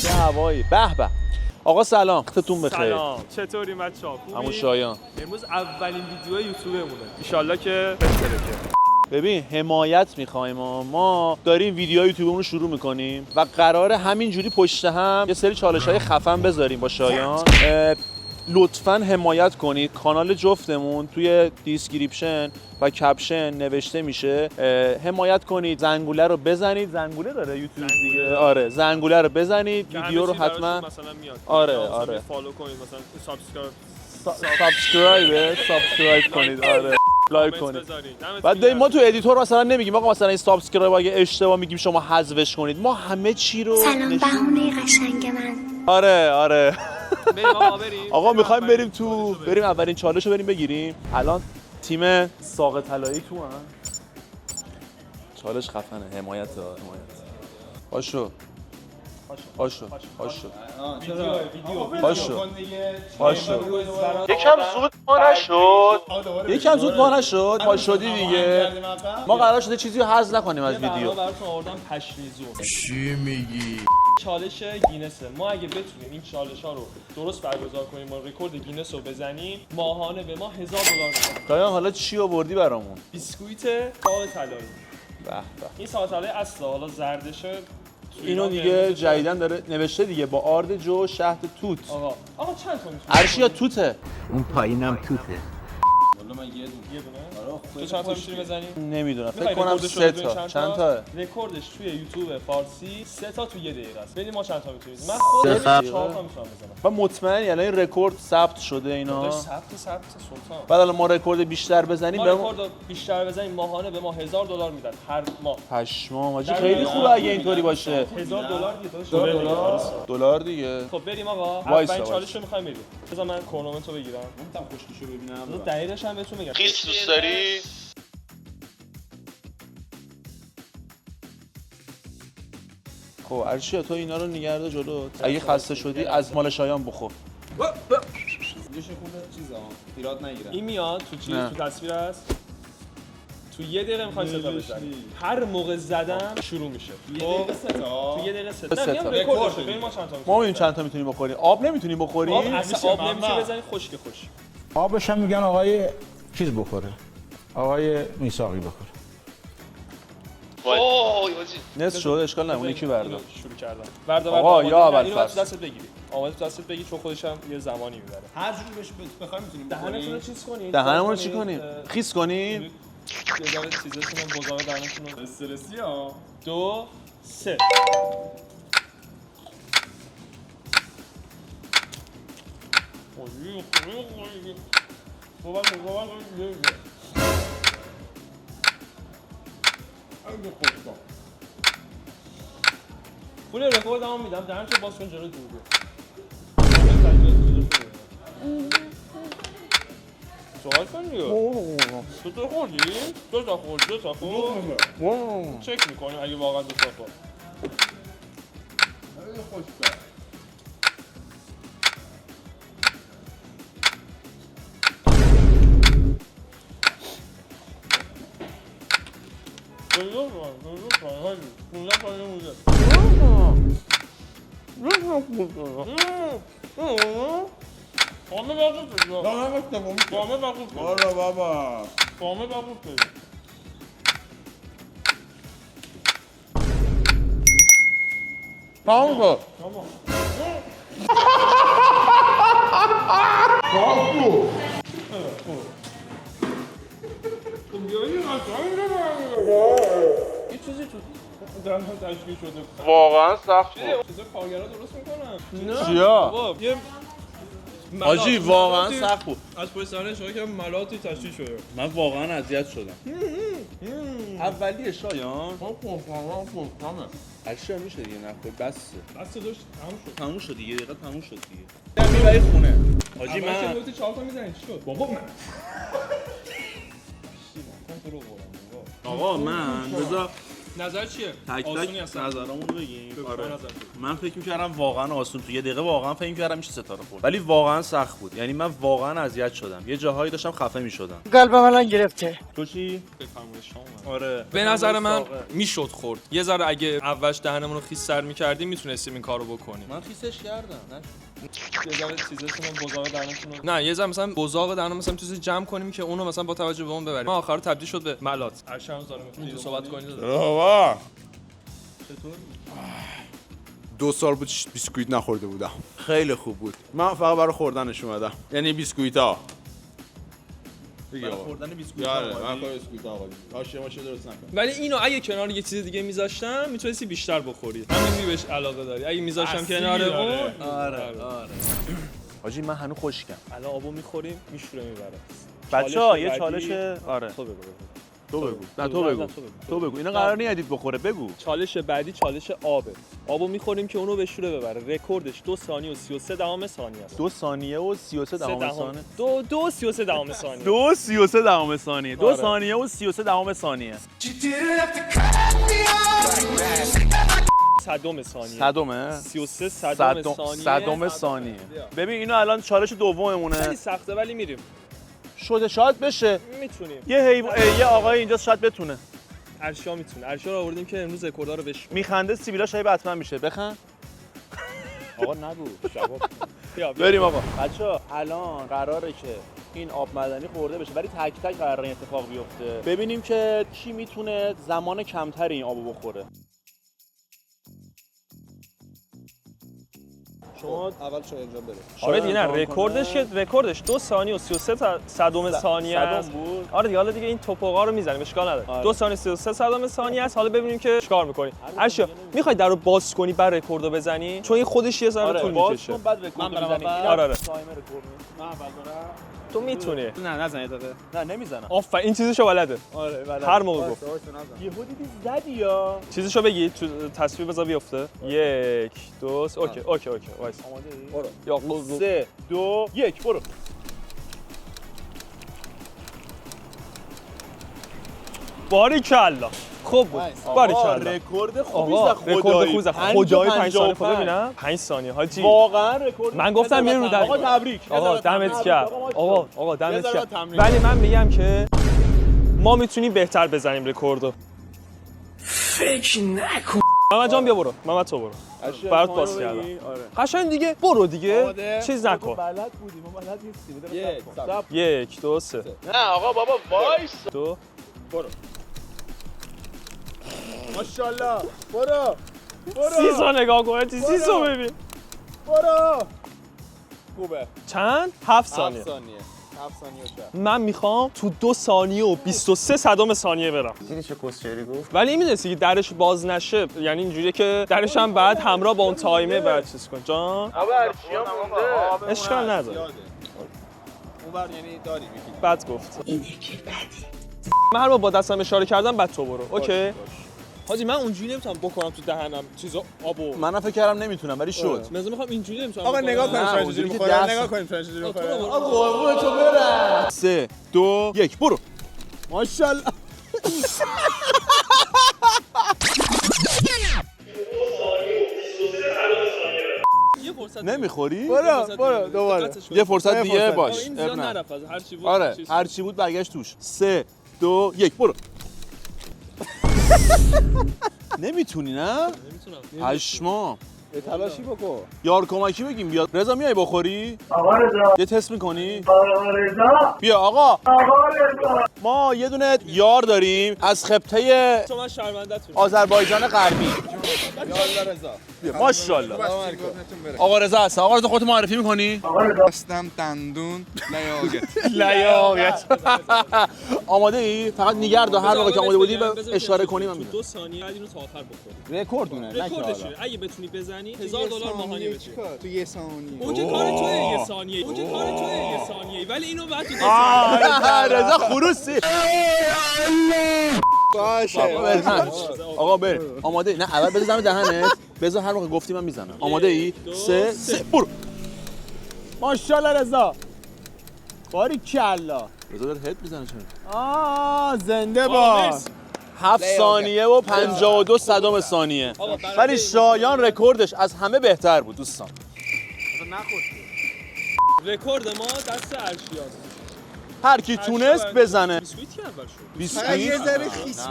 چه هوایی. به به. آقا سلام، وقتتون بخیر. سلام، چطوری بچه‌ها؟ خوبی؟ عمو شایان. امروز اولین ویدیو یوتیوبمونه. ان شاءالله که بهتره. ببین حمایت میخوایم ما داریم ویدیو یوتیوبمون رو شروع میکنیم و قراره همینجوری پشت هم یه سری چالش‌های خفن بذاریم با شایان. لطفاً حمایت کنید. کانال جفتمون توی دیسکریپشن و کپشن نوشته میشه. حمایت کنید، زنگوله رو بزنید. زنگوله داره یوتیوب دیگه. آره، زنگوله رو بزنید. ویدیو رو حتما مثلا میاد. آره فالو کنید، مثلا سابسکرایب کنید. آره، لایک کنید. بعد ما تو ادیتور مثلا نمیگیم آقا مثلا این سابسکرایب اگه اشتباه میگیم شما حذفش کنید. ما همه چی رو سلام بهونه قشنگ من. آره بریم آقا میخوایم بریم اولین چالش رو بریم بگیریم. الان تیم ساق طلایی تو هم. چالش خفنه. حمایت. باشو یکم زود پا نشد. پا شدی دیگه. ما قرار شده چیزی رو حذف نکنیم از ویدیو. براتون آوردم پشریزو. چی میگی؟ چالش گینسه. ما اگه بتونیم این چالش ها رو درست برگزار کنیم، ما رکورد گینس رو بزنیم، ماهانه به ما $1000 میدن. شایان حالا چی آوردی برامون؟ بیسکویت ساق طلایی. به این ساق طلایی اصلا حالا زردشه. اینو دیگه جدیدن داره نوشته دیگه با آرد جو شهد توت. آقا چند تا میتونی؟ عرشی یا توته؟ اون پایینم توته. یه دونه؟ تو چند تا میتونی بزنی؟ نمیدونم، فکر کنم 3 تا. چند تا؟ رکوردش توی یوتیوب فارسی 3 تا تو یه دقیقه است. ببین ما چند تا میتونیم. من خودم 4 تا میتونم بزنم. و مطمئن یعنی این رکورد ثبت شده اینا. ثبت سلطان. بعد الان ما رکورد بیشتر بزنیم ما رکورد بیشتر بزنیم ماهانه به ما $1000 میدن هر ماه. پشمام حاجی خیلی خوبه اگه اینطوری باشه. $1000 دیگه دلار دیگه. خب بریم آقا. وایسا اولین چالش رو می‌خوایم بریم. بذار من کرونومتر رو بگیرم. گفتم خوشگیشو ببینم. دقیقش هم بهتون میگم. خیس دوست داری؟ خب عرشی تو اینا رو نگرده جلو. اگه خسته شدی از مال شایان بخور. یه خورده چیزا ایراد نگیره. این میاد تو چیز تو تصویر است. تو یه دقیقه می‌خوای 3 تا بزنی. هر موقع زدم شروع میشه. تو 3 تا. تو یه دقیقه 3 تا. تا. میگم رکورد ببین ما چند تا ما ببین چند تا میتونیم بخوریم. آب نمیتونیم بخوریم. آب اصلا آب نمیشه بزنی خشک. آبش هم میگن آقای چیز بخوره. آقای میثاقی بخوره. نصف شد اشکال نه. اون یکی بردار. شروع کردم. بردار. آقا یا اول اینو تو دستت بگیری. آماده تو دستت بگی چون خودش هم یه زمانی میبره. هر جوری بهش بخوایم میتونیم دهنتون رو چیز کنین. دهنمون رو چی کنیم؟ خیس کنیم؟ یه ذره چیزتون رو بزاق دهنتون رو. استرسی ها. 2 3 پول رکورد هم میدم دهن تو باز کن جلو دوربین. سوال کن دیگه. تو خوردی؟ 2 تا خورد. چک میکنیم اگه واقعا 2 تا خورد. تمام شد. یه چیزی تو دهنم تشکیل شده. واقعا سخت بود. چیزا کارگرا درست میکنن. چیا؟ یه حاجی واقعا سخت بود. از پشت صحنه شما که ملاتی تشکیل شده. من واقعا اذیت شدم. اولیه شایان. عرشی میشه دیگه نخوی بس. بس داشت تموم شد دیگه. دقیقاً تموم شد دیگه. میبری خونه. حاجی من من گفتی 4 تا میزنی چی شد؟ بابا من آقا من بذار نظر چیه؟ تک آسونی تک هستن. نظرامون رو بگیم. بگو، آره. نظر بگو. من فکر می‌کردم واقعا آسون تو یه دقیقه واقعا فکر می‌کردم میشه ستاره خورد. ولی واقعا سخت بود. یعنی من واقعا اذیت شدم. یه جاهایی داشتم خفه می‌شدم. قلبم الان گرفته. تو چی؟ بفرمایید شما. آره. به نظر من میشد خورد. یه ذره اگه اولش دهنمون رو خیس‌تر می‌کردیم میتونستیم این کارو بکنیم. من خیسش کردم. یه ذره چیزاشون رو بزاق دهنتون رو نه یه ذره مثلا بزاق دهنو مثلا چیزی جمع کنیم که اونو مثلا با توجه به اون ببریم. ما آخر تبدیل شد به ملات. ارشم زارم میتونید صحبت کنید. بابا 2 سال بود بیسکویت نخورده بودم. خیلی خوب بود. من فقط برای خوردنش اومدم. یعنی بیسکویتا. برای خوردن بیسکویت. آره، من خود بیسکویت آقا. حاشیه ماشه درست نکن. ولی اینو اگه کنار یه چیز دیگه میذاشتم میتونستی بیشتر بخوری. همین بهش علاقه داری. اگه میذاشتم کنار اون آره. حاجی من هنوز خشکم. الان آبو میخوریم میشوره میبره. بچه‌ها یه بعدی- چالش آره. تو بگو. تو بگو. نه تو بگو. تو بگو. اینا قرار نیست ادیت بخوره بگو. چالش بعدی چالش آبه. آبو میخوریم که اونو بشوره ببره. رکوردش 2 ثانیه و 33 دهم ثانیه است. 2 ثانیه و 33 دهم ثانیه. 2 33 دهم ثانیه. 2 33 دهم ثانیه. 2 آره. ثانیه و 33 دهم ثانیه. صدم ثانیه. صدمه؟ 33 صدم ثانیه. صدم ثانیه. ببین اینو الان چالش دوممونه. خیلی سخته ولی میریم. شده شاید بشه. میتونیم. یه آقای اینجا شاید بتونه. ارشیا میتونه. ارشیا رو آوردیم که امروز رکوردها رو بشکنه. میخنده سیبیلا شاید بتمن میشه. بخند. آقا نگو. جواب. بیا بریم آقا. بچه‌ها الان قراره که این آب معدنی خورده بشه ولی تک تک قراره این اتفاق بیفته. ببینیم که کی میتونه زمان کمتری این آبو بخوره. شما اول شو انجام بده. آره دیگه نه امتحان رکوردش کنه. که رکوردش 2 ثانیه و 33 صدم ثانیه صدم است. بود. آره دیگه حالا دیگه این توپوقا رو میزنیم اشکال نداره. آره. 2 ثانیه 33 صدم ثانیه است. حالا ببینیم که چیکار می‌کنی. ارشیا می‌خوای درو باز کنی بعد رکوردو بزنی چون این خودش یه ذره طول باز می‌کشه. کن بعد رکورد من برم می‌زنی. اول؟ آره. تایمر رکورد. من اول برم. تو میتونی. نه نزن دقیقه. نه نمیزنم. آفرین این چیزشو بلده. آره بله. هر موقع گفت. یهو دیدی زدی یا چیزشو بگی تو تصویر بذار بیفته. 1 2 اوکی وایس. آماده ای؟ برو. یا قوز 3 2 1 برو. باریکلا. خوب بود. آقا باریکلا. رکورد خوبی آقا زد رکورد خوب زد. خدایی 5 ثانیه خب 55. ببینم 5 ثانیه حاجی. واقعا رکورد. من گفتم میریم رو در آقا تبریک. آقا دمت گرم. آقا دمت ذره گرم. تمرین ولی من میگم که ما میتونیم بهتر بزنیم رکوردو. فکر نکن. محمد جان بیا برو. محمد تو برو. برات پاس کردم. آره. قشنگ دیگه برو دیگه. آماده؟ چیز نکن. بلد بودیم ما بلد نیستیم. یک، صبر. 1 2 3 نه آقا بابا وایس. 2 ماشاءالله. برو. 30 نگاه کن. 30 ببین. برو. خوبه. چند؟ 7 ثانیه. 7 ثانیه. 7 ثانیه شد. من میخوام تو 2 ثانیه و 23 صدم ثانیه برم. دیدی چه کسچری گفت؟ ولی میدونستی که درش باز نشه یعنی اینجوریه که درش هم بعد همراه با اون تایمه بعد چیز کن جان آقا ارشیا مونده. اشکال نداره زیاده. اون بر یعنی داریم یکی. بد گفت من هر بار با دستم اشاره کردم بعد تو برو اوکی حاجی من اونجوری نمیتونم بکنم تو دهنم چیزا آبو منم فکر کردم نمیتونم ولی شد. مثلا میخوام اینجوری نمیتونم آقا نگاه کنیم نه، چجوری اونجوری که می‌خوره. دست- نگاه کنیم چجوری می‌خوره. آقا قربون تو برم. 3 2 1 برو. ماشاءالله. یه فرصت نمیخوری؟ برو دوباره. یه فرصت یه دیگه فرصت. باش. این زیاد اب نه. نرفت از هر چی بود آره چیز هر چی بود برگشت توش. 3 2 1 برو. نمیتونی نه؟ نمیتونم پشما. تلاشی بکن. یار کمکی بگیم بیاد. رضا میای بخوری؟ آقا رضا یه تست میکنی؟ آقا رضا بیا آقا. آقا رضا ما یه دونه یار داریم از خطه تو من شرمنده‌تون آذربایجان غربی. یالا رضا. بیا ماشاءالله. سلام علیکم. آقا رضا هست. آقا رضا خودت معرفی میکنی؟ آقا رضا هستم دندون لیاقت. لیاقت. آماده ای؟ فقط نگرد دار هر موقع که آماده بودی به اشاره کنی من تو میدم. 2 ثانیه بعد اینو تا آخر بخوری رکوردونه نه که رکوردشه حالا. اگه بتونی بزنی $1000 ماهانه بشه تو یه ثانیه. اون که کار توه یه ثانیه اون که کار توه یه ثانیه ولی اینو بعد تو 2 ثانیه رضا خروسی. باشه. آقا بریم. آماده ای؟ نه اول بذار دم دهنت. بذار هر موقع گفتی من میزنم. آماده ای؟ 3 برو. ماشاءالله رضا. باریکلا. رضا داره هد میزنه چرا؟ زنده باش. 7 ثانیه و 52 صدام ثانیه. ولی شایان رکوردش از همه بهتر بود دوستان. رکورد ما دست ارشیاست. هر کی تونست بزنه. بیسکویت کی اول شد؟ بیسکویت یه ذره خیس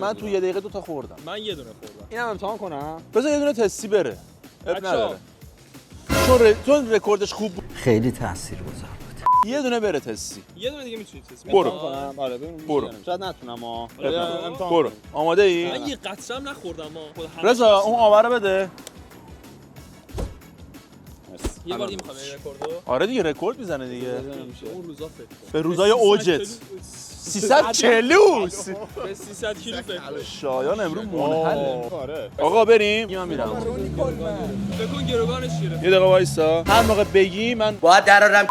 من تو یه دقیقه 2 تا خوردم. من یه دونه خوردم. اینم امتحان کنم. بذار یه دونه تستی بره. اب بچه‌ها. نداره. چون رکوردش خوب بود. خیلی تاثیرگذار بود. یه دونه بره تستی. یه دونه دیگه میتونید تست برو. آره ببین برو. شاید نتونم برو. آماده ای؟ من یه قطره هم نخوردم ها. رضا اون آوار رو بده. یه بار دیگه می‌خوام رکوردو. آره دیگه رکورد میزنه دیگه. اون روزا فکر کنم. به روزای اوجت 340 به 300 کیلو فکر کنم. شایان امروز منحله. آره آقا بریم. من میرم. فکر کن گروگانش گرفت. یه دقیقه وایسا. هر موقع بگی من باید درارم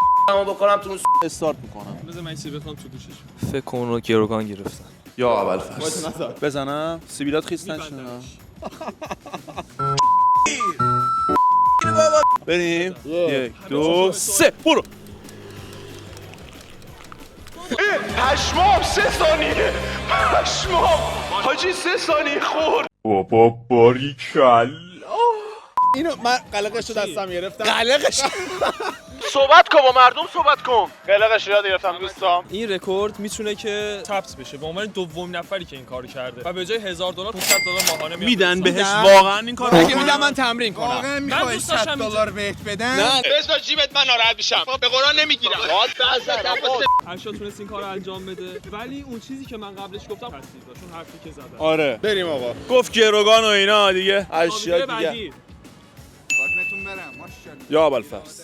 بکنم تو اون استارت میکنم. بذار من چیزی بخوام تو گوشش. فکر کن اونو گروگان گرفتن. یا اول فرض بزنم سیبیلات خیس نشونه. بریم 1 2 3 برو. پشمام 3 ثانیه. پشمام حاجی 3 ثانیه خورد. بابا باریکلا. اینو من قلقش رو دستم گرفتم. قلقش صحبت کن با مردم صحبت کن. قلقش یاد گرفتم دوستان. این رکورد میتونه که ثبت بشه به عنوان دومین نفری که این کارو کرده و به جای $1000 $500 ماهانه میدن بهش واقعا این کارو اگه میدم من تمرین کنم. من واقعا میخوای دوست داشتم $100 بهت بدن؟ نه بذار جیبت من ناراحت میشم. به قرآن نمیگیرم. ارشاد تونست این کارو انجام بده ولی اون چیزی که من قبلش گفتم هستی چون حرفی که زدم. آره بریم آقا. گفت گروگان و اینا دیگه اشیا ویدیو دیگه. بعدی. قربونتون برم ماشاءالله. یا اول فرض